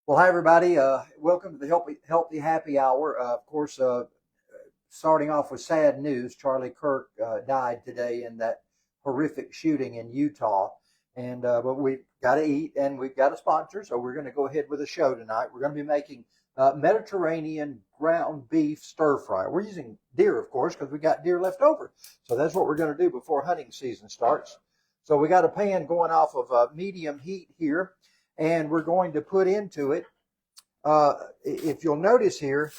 Well, hi everybody. Welcome to the Healthy Happy Hour. Of course, starting off with sad news, Charlie Kirk died today in that horrific shooting in Utah. And but we've got to eat and we've got a sponsor, so we're going to go ahead with the show tonight. We're going to be making Mediterranean ground beef stir fry. We're using deer, of course, because we got deer left over. So that's what we're going to do before hunting season starts. So we got a pan going off of medium heat here, and we're going to put into it. If you'll notice here,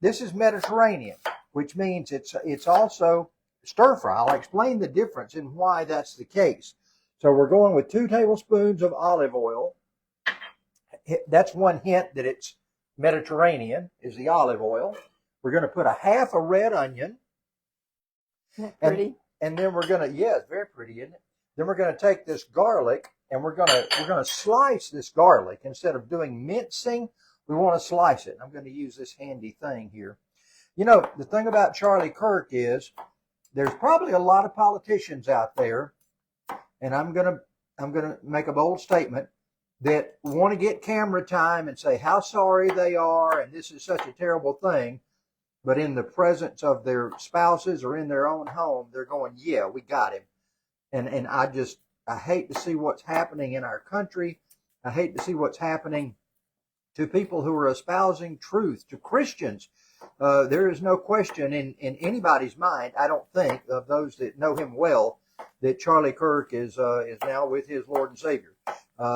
this is Mediterranean, which means it's also stir fry. I'll explain the difference and why that's the case. So we're going with 2 tablespoons of olive oil. That's one hint that it's Mediterranean, is the olive oil. We're going to put a half a red onion. Isn't that pretty? And then we're going to, yeah, it's very pretty, isn't it? Then we're going to take this garlic and we're going to slice this garlic. Instead of doing mincing, we want to slice it. I'm going to use this handy thing here. You know, the thing about Charlie Kirk is there's probably a lot of politicians out there, and I'm going to make a bold statement, that want to get camera time and say how sorry they are and this is such a terrible thing, but in the presence of their spouses or in their own home, they're going, yeah, we got him. And I hate to see what's happening in our country. I hate to see what's happening to people who are espousing truth, to Christians. There is no question in anybody's mind, I don't think, of those that know him well, that Charlie Kirk is now with his Lord and Savior.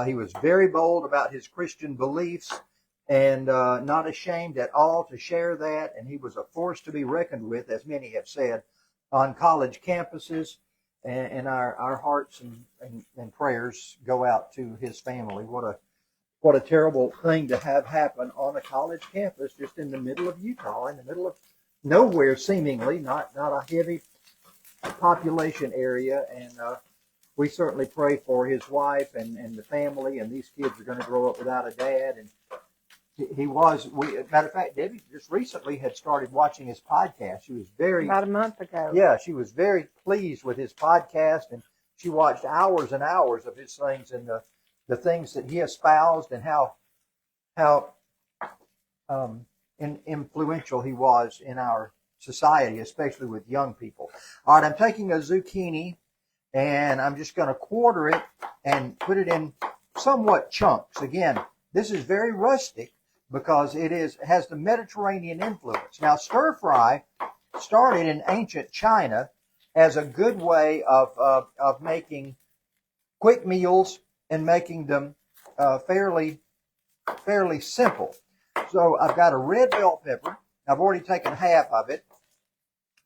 He was very bold about his Christian beliefs and not ashamed at all to share that. And he was a force to be reckoned with, as many have said, on college campuses. And our hearts and prayers go out to his family. What a terrible thing to have happen on a college campus just in the middle of Utah, in the middle of nowhere seemingly, not a heavy population area. And we certainly pray for his wife and the family, and these kids are going to grow up without a dad. And matter of fact, Debbie just recently had started watching his podcast. She was about a month ago. Yeah, she was very pleased with his podcast, and she watched hours and hours of his things and the things that he espoused and how influential he was in our society, especially with young people. All right, I'm taking a zucchini and I'm just going to quarter it and put it in somewhat chunks. Again, this is very rustic because it has the Mediterranean influence. Now, stir fry started in ancient China as a good way of making quick meals and making them fairly simple. So I've got a red bell pepper. I've already taken half of it.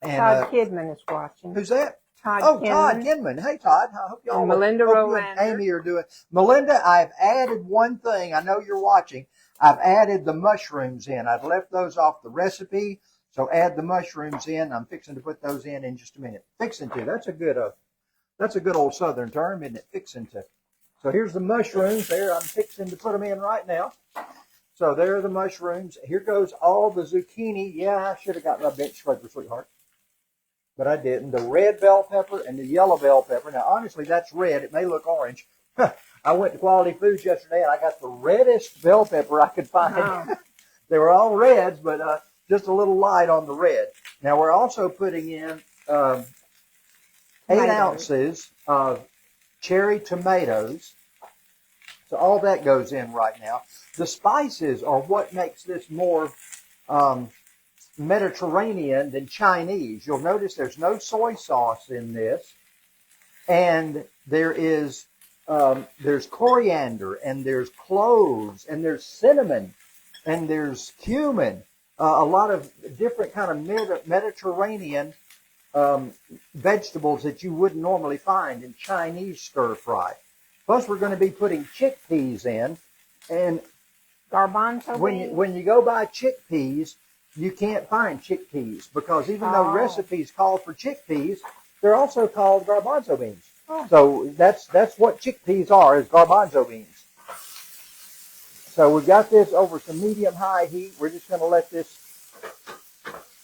And, Todd Kidman is watching. Who's that? Todd Kidman. Todd Kidman. Hey, Todd. I hope y'all. And Melinda Rolander. And Amy are doing. Melinda, I've added one thing. I know you're watching. I've added the mushrooms in. I've left those off the recipe, so add the mushrooms in. I'm fixing to put those in just a minute. Fixing to. That's a good old Southern term, isn't it? Fixing to. So here's the mushrooms there. I'm fixing to put them in right now. So there are the mushrooms. Here goes all the zucchini. Yeah, I should have got my bench scraper, sweetheart, but I didn't. The red bell pepper and the yellow bell pepper. Now, honestly, that's red. It may look orange. I went to Quality Foods yesterday, and I got the reddest bell pepper I could find. Wow. They were all reds, but just a little light on the red. Now, we're also putting in 8 ounces of cherry tomatoes. So all that goes in right now. The spices are what makes this more Mediterranean than Chinese. You'll notice there's no soy sauce in this. And there's coriander, and there's cloves, and there's cinnamon, and there's cumin. A lot of different kind of Mediterranean vegetables that you wouldn't normally find in Chinese stir fry. Plus, we're going to be putting chickpeas in, and Garbanzo beans. When you go buy chickpeas, you can't find chickpeas because even though recipes call for chickpeas, they're also called garbanzo beans. Oh. So that's what chickpeas are, is garbanzo beans. So we've got this over some medium-high heat. We're just going to let this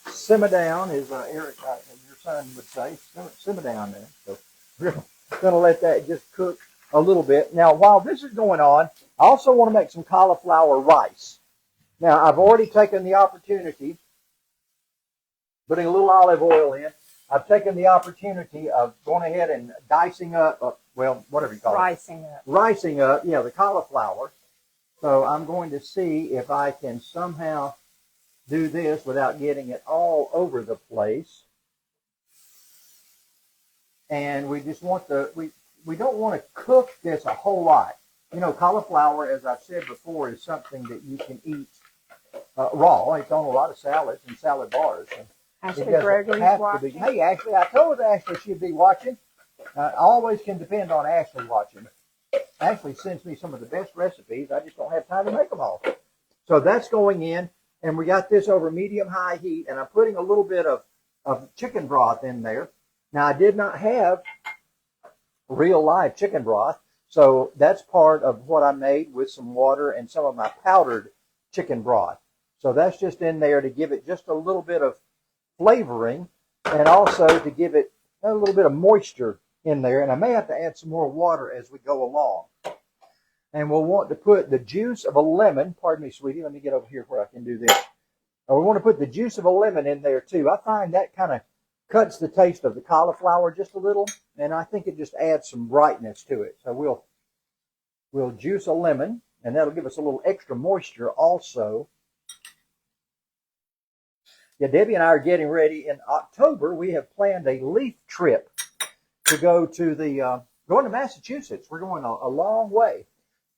simmer down, as Eric, your son would say. Simmer down there. So we're going to let that just cook a little bit. Now, while this is going on, I also want to make some cauliflower rice. Now, I've already taken the opportunity, putting a little olive oil in. I've taken the opportunity of going ahead and dicing up, well, whatever you call it. Ricing up, yeah, the cauliflower. So I'm going to see if I can somehow do this without getting it all over the place. And we just want we don't want to cook this a whole lot. You know, cauliflower, as I've said before, is something that you can eat raw. It's on a lot of salads and salad bars. Ashley Gregory's watching. Hey, Ashley, I told Ashley she'd be watching. I always can depend on Ashley watching. Ashley sends me some of the best recipes. I just don't have time to make them all. So that's going in, and we got this over medium-high heat, and I'm putting a little bit of chicken broth in there. Now, I did not have real live chicken broth, so that's part of what I made with some water and some of my powdered chicken broth. So that's just in there to give it just a little bit of flavoring and also to give it a little bit of moisture in there. And I may have to add some more water as we go along. And we'll want to put the juice of a lemon. Pardon me, sweetie. Let me get over here where I can do this. We want to put the juice of a lemon in there too. I find that kind of cuts the taste of the cauliflower just a little, and I think it just adds some brightness to it. So we'll juice a lemon, and that'll give us a little extra moisture also. Yeah, Debbie and I are getting ready. In October, we have planned a leaf trip to go to going to Massachusetts. We're going a long way.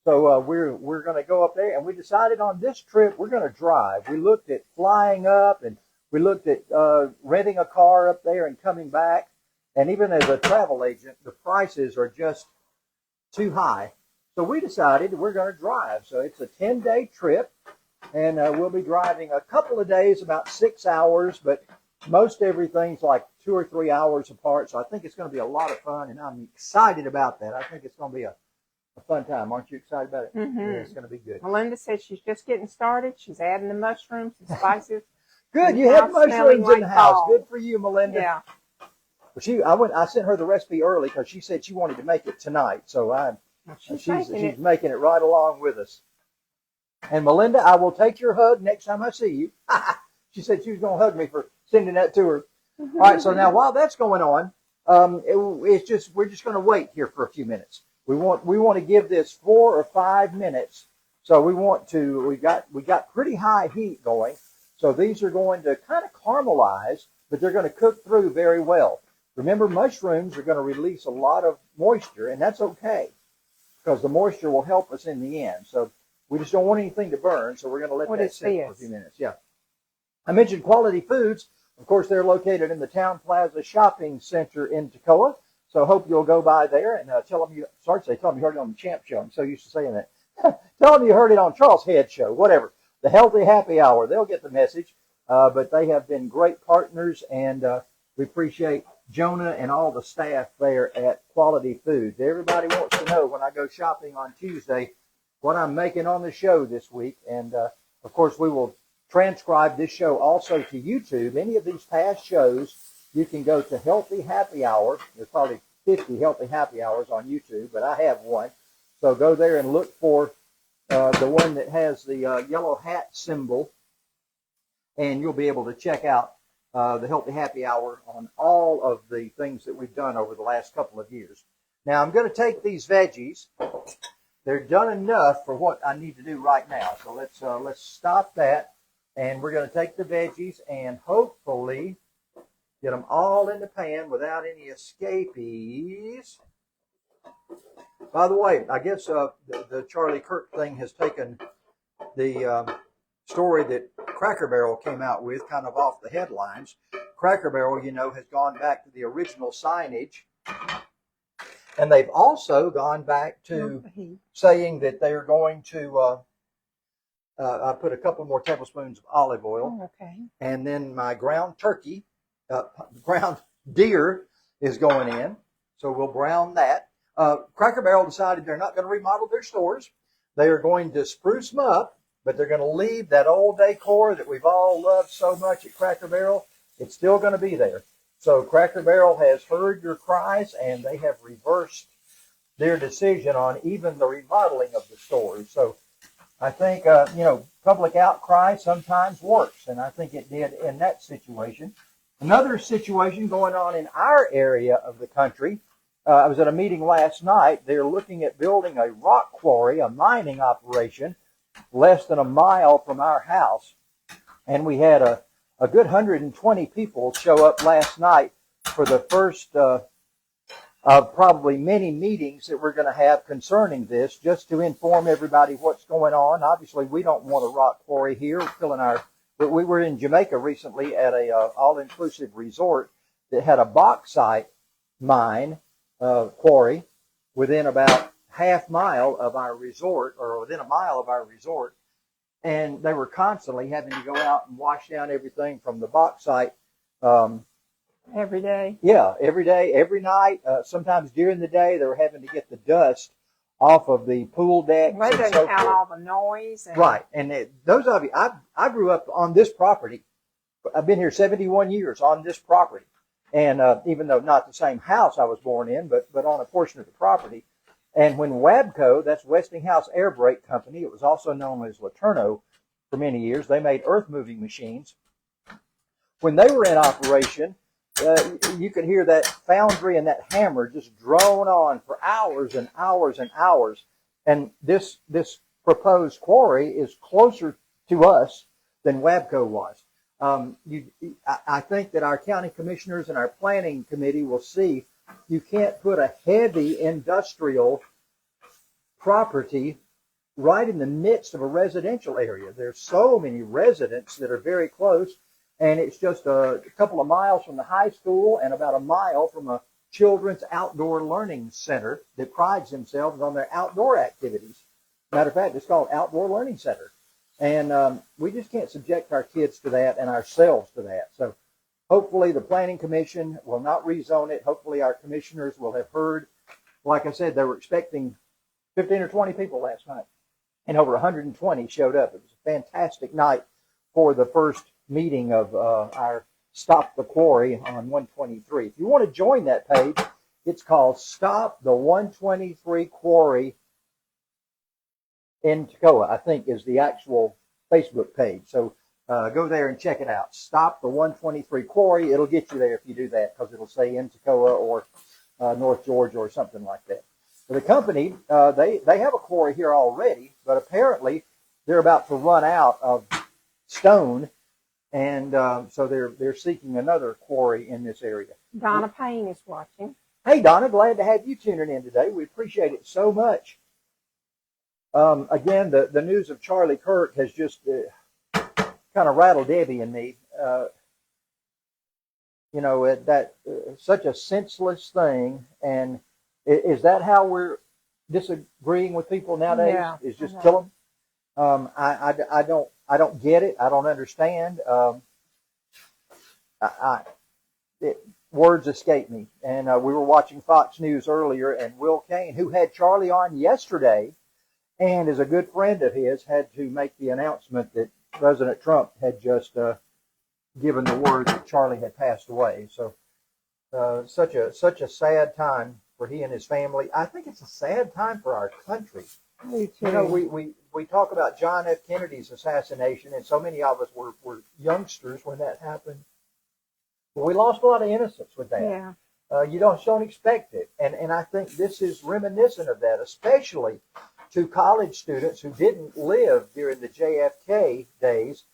So we're going to go up there, and we decided on this trip we're going to drive. We looked at flying up, and we looked at renting a car up there and coming back. And even as a travel agent, the prices are just too high. So we decided we're going to drive. So it's a 10-day trip. And we'll be driving a couple of days, about 6 hours, but most everything's like 2 or 3 hours apart. So I think it's going to be a lot of fun, and I'm excited about that. I think it's going to be a fun time. Aren't you excited about it? Mm-hmm. Yeah, it's going to be good. Melinda says she's just getting started. She's adding the mushrooms and spices. Good. You have mushrooms in the house. Good for you, Melinda. Yeah. I sent her the recipe early because she said she wanted to make it tonight. So she's making it right along with us. And Melinda, I will take your hug next time I see you. She said she was going to hug me for sending that to her. All right, so now while that's going on, we're just going to wait here for a few minutes. We want to give this 4 or 5 minutes. So we got pretty high heat going. So these are going to kind of caramelize, but they're going to cook through very well. Remember, mushrooms are going to release a lot of moisture, and that's okay because the moisture will help us in the end. So we just don't want anything to burn, so we're going to let that sit for a few minutes. Yeah. I mentioned Quality Foods. Of course, they're located in the Town Plaza Shopping Center in Toccoa. So I hope you'll go by there and tell them you heard it on the Champ Show. I'm so used to saying that. Tell them you heard it on Charles Head Show, whatever. The Healthy Happy Hour. They'll get the message. But they have been great partners, and we appreciate Jonah and all the staff there at Quality Foods. Everybody wants to know when I go shopping on Tuesday what I'm making on the show this week. And, of course, we will transcribe this show also to YouTube. Any of these past shows, you can go to Healthy Happy Hour. There's probably 50 Healthy Happy Hours on YouTube, but I have one. So go there and look for the one that has the yellow hat symbol, and you'll be able to check out the Healthy Happy Hour on all of the things that we've done over the last couple of years. Now, I'm going to take these veggies. They're done enough for what I need to do right now. So let's stop that, and we're going to take the veggies and hopefully get them all in the pan without any escapees. By the way, I guess the Charlie Kirk thing has taken the story that Cracker Barrel came out with kind of off the headlines. Cracker Barrel, has gone back to the original signage. And they've also gone back to saying that they're going to, I put a couple more tablespoons of olive oil. Oh, okay. And then my ground turkey, ground deer is going in. So we'll brown that. Cracker Barrel decided they're not going to remodel their stores. They are going to spruce them up, but they're going to leave that old decor that we've all loved so much at Cracker Barrel. It's still going to be there. So Cracker Barrel has heard your cries, and they have reversed their decision on even the remodeling of the stores. So I think, public outcry sometimes works, and I think it did in that situation. Another situation going on in our area of the country, I was at a meeting last night. They're looking at building a rock quarry, a mining operation, less than a mile from our house. And we had a good 120 people show up last night for the first of probably many meetings that we're going to have concerning this, just to inform everybody what's going on. Obviously, we don't want a rock quarry here. We were in Jamaica recently at a all-inclusive resort that had a bauxite mine quarry within about half mile of our resort, or within a mile of our resort, and they were constantly having to go out and wash down everything from the bauxite. Every day. Yeah, every day, every night. Sometimes during the day, they were having to get the dust off of the pool decks. Well, and so count forth. all the noise. And Right, and those of you, I grew up on this property. I've been here 71 years on this property, and even though not the same house I was born in, but on a portion of the property. And when WABCO, that's Westinghouse Air Brake Company, it was also known as Laterno for many years, they made earth-moving machines. When they were in operation, you could hear that foundry and that hammer just drone on for hours and hours and hours. And this proposed quarry is closer to us than WABCO was. I think that our county commissioners and our planning committee will see you can't put a heavy industrial property right in the midst of a residential area. There's so many residents that are very close, and it's just a couple of miles from the high school and about a mile from a children's outdoor learning center that prides themselves on their outdoor activities. Matter of fact, it's called Outdoor Learning Center. And we just can't subject our kids to that and ourselves to that. So hopefully the Planning Commission will not rezone it. Hopefully our commissioners will have heard. Like I said, they were expecting 15 or 20 people last night, and over 120 showed up. It was a fantastic night for the first meeting of our Stop the Quarry on 123. If you want to join that page, it's called Stop the 123 Quarry in Toccoa, I think is the actual Facebook page. So go there and check it out. Stop the 123 Quarry. It'll get you there if you do that, because it'll say in Toccoa or North Georgia or something like that. So the company, they have a quarry here already, but apparently they're about to run out of stone, and so they're seeking another quarry in this area. Donna Payne is watching. Hey, Donna, glad to have you tuning in today. We appreciate it so much. Again, the news of Charlie Kirk has just kind of rattled Debbie and me. Such a senseless thing. And is that how we're disagreeing with people nowadays? Yeah, is just kill them? I don't get it. I don't understand. Words escape me. And we were watching Fox News earlier, and Will Kane, who had Charlie on yesterday, and is a good friend of his, had to make the announcement that President Trump had just given the word that Charlie had passed away. So such a sad time for he and his family. I think it's a sad time for our country. Me too. You know, we talk about John F. Kennedy's assassination, and so many of us were youngsters when that happened. But we lost a lot of innocence with that. Yeah. You don't expect it. And I think this is reminiscent of that, especially to college students who didn't live during the JFK days,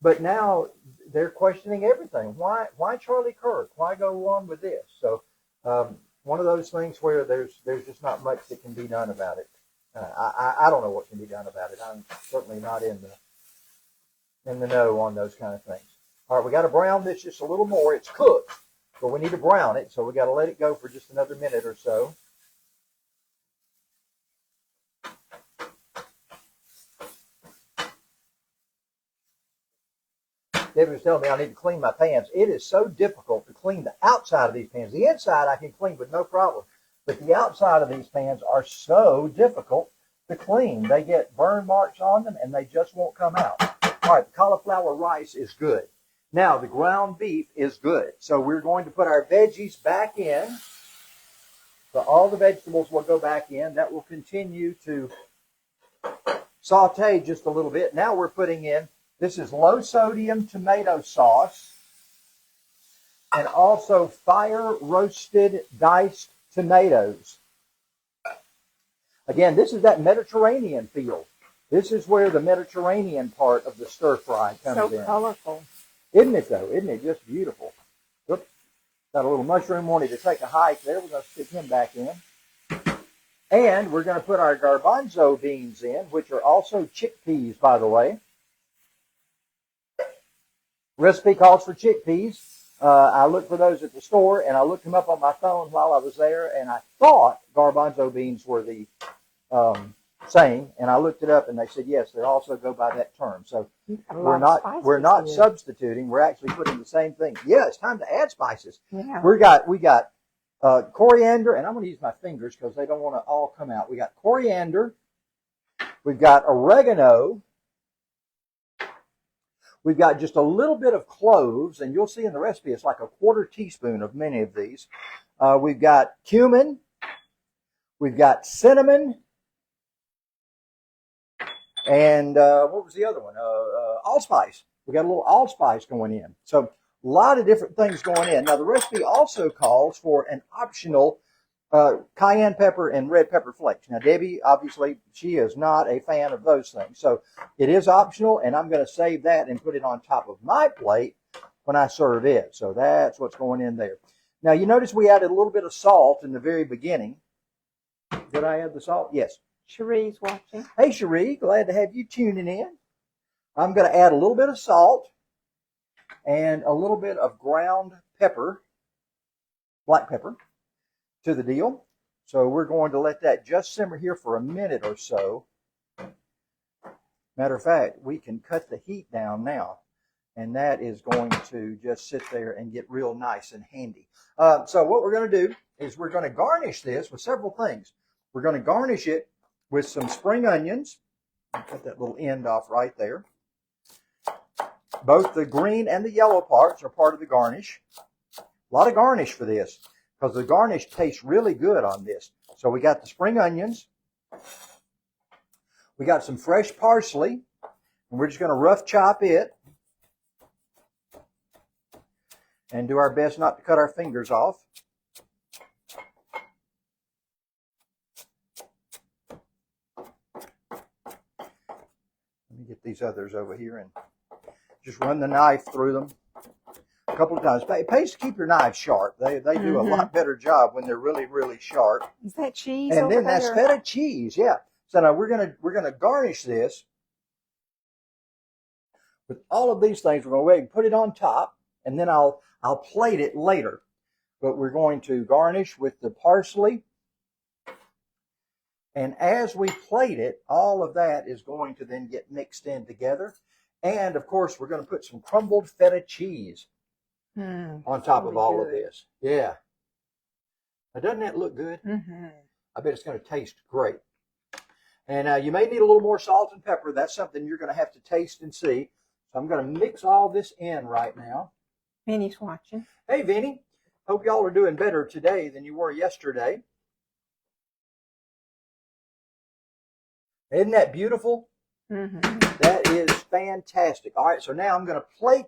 but now they're questioning everything. Why Charlie Kirk? Why go on with this? So one of those things where there's just not much that can be done about it. I don't know what can be done about it. I'm certainly not in the know on those kind of things. All right, we got to brown this just a little more. It's cooked, but we need to brown it, so we got to let it go for just another minute or so. Debbie was telling me I need to clean my pans. It is so difficult to clean the outside of these pans. The inside I can clean with no problem, but the outside of these pans are so difficult to clean. They get burn marks on them, and they just won't come out. All right, the cauliflower rice is good. Now, the ground beef is good. So we're going to put our veggies back in. So all the vegetables will go back in. That will continue to saute just a little bit. Now we're putting in, this is low sodium tomato sauce and also fire roasted diced tomatoes. Again, this is that Mediterranean feel. This is where the Mediterranean part of the stir fry comes in. So colorful. Isn't it though? Isn't it just beautiful? Oops. Got a little mushroom wanting to take a hike there. We're going to stick him back in. And we're going to put our garbanzo beans in, which are also chickpeas, by the way. Recipe calls for chickpeas. I looked for those at the store, and I looked them up on my phone while I was there, and I thought garbanzo beans were the same, and I looked it up, and they said yes, they also go by that term. So we're not substituting. We're actually putting the same thing. Yeah, it's time to add spices. Yeah. We got coriander, and I'm going to use my fingers because they don't want to all come out. We got coriander. We've got oregano. We've got just a little bit of cloves, and you'll see in the recipe it's like a quarter teaspoon of many of these. We've got cumin. We've got cinnamon. And what was the other one? Allspice. We got a little allspice going in. So a lot of different things going in. Now the recipe also calls for an optional cayenne pepper and red pepper flakes. Now Debbie, obviously, she is not a fan of those things. So it is optional, and I'm going to save that and put it on top of my plate when I serve it. So that's what's going in there. Now you notice we added a little bit of salt in the very beginning. Did I add the salt? Yes. Cherie's watching. Hey Cherie, glad to have you tuning in. I'm going to add a little bit of salt and a little bit of ground pepper, black pepper, to the deal. So we're going to let that just simmer here for a minute or so. Matter of fact, we can cut the heat down now, and that is going to just sit there and get real nice and handy. So what we're going to do is we're going to garnish this with several things. We're going to garnish it with some spring onions. Cut that little end off right there. Both the green and the yellow parts are part of the garnish. A lot of garnish for this because the garnish tastes really good on this. So we got the spring onions. We got some fresh parsley, and we're just going to rough chop it and do our best not to cut our fingers off. Get these others over here and just run the knife through them a couple of times. It pays to keep your knives sharp. They do a lot better job when they're really, really sharp. Is that cheese? And then there? That's feta cheese, yeah. So now we're gonna garnish this with all of these things. We're gonna wait and put it on top, and then I'll plate it later. But we're going to garnish with the parsley. And as we plate it, all of that is going to then get mixed in together. And, of course, we're going to put some crumbled feta cheese on top of all of this. Yeah. Now, doesn't that look good? Mm-hmm. I bet it's going to taste great. And you may need a little more salt and pepper. That's something you're going to have to taste and see. So I'm going to mix all this in right now. Vinny's watching. Hey, Vinny. Hope y'all are doing better today than you were yesterday. Isn't that beautiful? Mm-hmm. That is fantastic. All right, so now I'm going to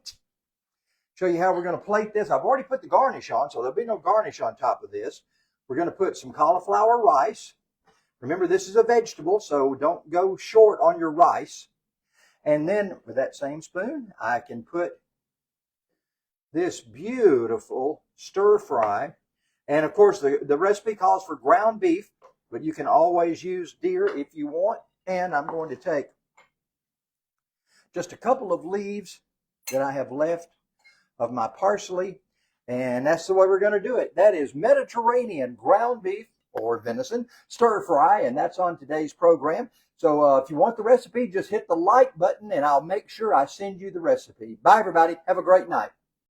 show you how we're going to plate this. I've already put the garnish on, so there'll be no garnish on top of this. We're going to put some cauliflower rice. Remember, this is a vegetable, so don't go short on your rice. And then with that same spoon, I can put this beautiful stir fry. And of course, the recipe calls for ground beef, but you can always use deer if you want. And I'm going to take just a couple of leaves that I have left of my parsley, and that's the way we're going to do it. That is Mediterranean ground beef or venison stir fry, and that's on today's program. So if you want the recipe, just hit the like button, and I'll make sure I send you the recipe. Bye, everybody. Have a great night.